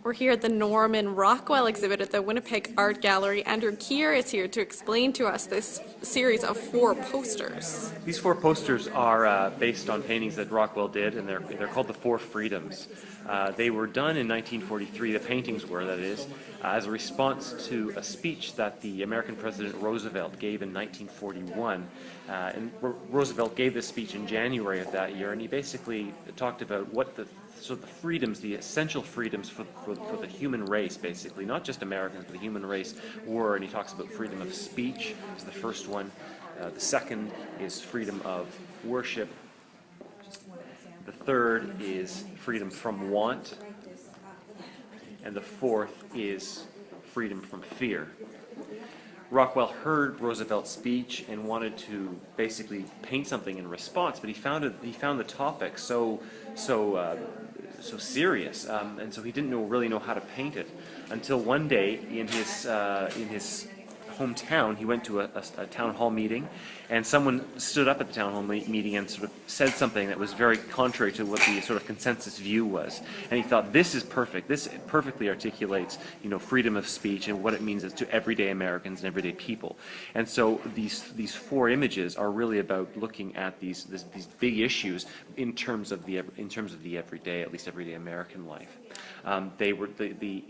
We're here at the Norman Rockwell exhibit at the Winnipeg Art Gallery. Andrew Keir is here to explain to us this series of 4 posters. These 4 posters are based on paintings that Rockwell did, and they're called the 4 Freedoms. They were done in 1943, the paintings were, that is, as a response to a speech that the American President Roosevelt gave in 1941. And Roosevelt gave this speech in January of that year, and he basically talked about what the freedoms, the essential freedoms for the human race, basically, not just Americans, but the human race were. And he talks about freedom of speech is the first one. The second is freedom of worship. The third is freedom from want. And the fourth is freedom from fear. Rockwell heard Roosevelt's speech and wanted to basically paint something in response, but he found the topic so serious, and so he didn't really know how to paint it until one day in his hometown. He went to a town hall meeting, and someone stood up at the town hall meeting and sort of said something that was very contrary to what the sort of consensus view was. And he thought, this is perfect. This perfectly articulates, freedom of speech and what it means to everyday Americans and everyday people. And so these 4 images are really about looking at these big issues in terms of the everyday, at least everyday American life. They were the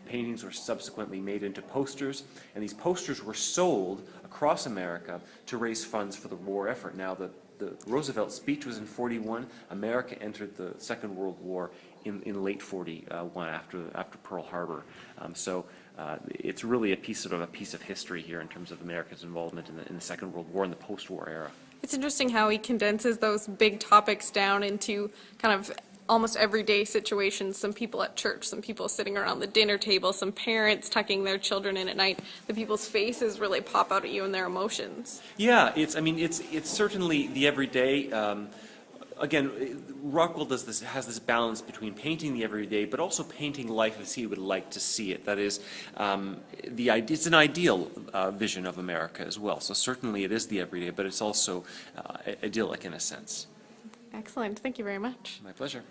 paintings were subsequently made into posters, and these posters were sold across America to raise funds for the war effort. Now, the Roosevelt speech was in 41. America entered the Second World War in late 41 after Pearl Harbor. So it's really a piece of history here in terms of America's involvement in the Second World War and the post-war era. It's interesting how he condenses those big topics down into kind of almost everyday situations. Some people at church, some people sitting around the dinner table, some parents tucking their children in at night. The people's faces really pop out at you and their emotions. Yeah, it's certainly the everyday. Again, Rockwell has this balance between painting the everyday, but also painting life as he would like to see it. That is, it's an ideal vision of America as well. So certainly it is the everyday, but it's also idyllic in a sense. Excellent. Thank you very much. My pleasure.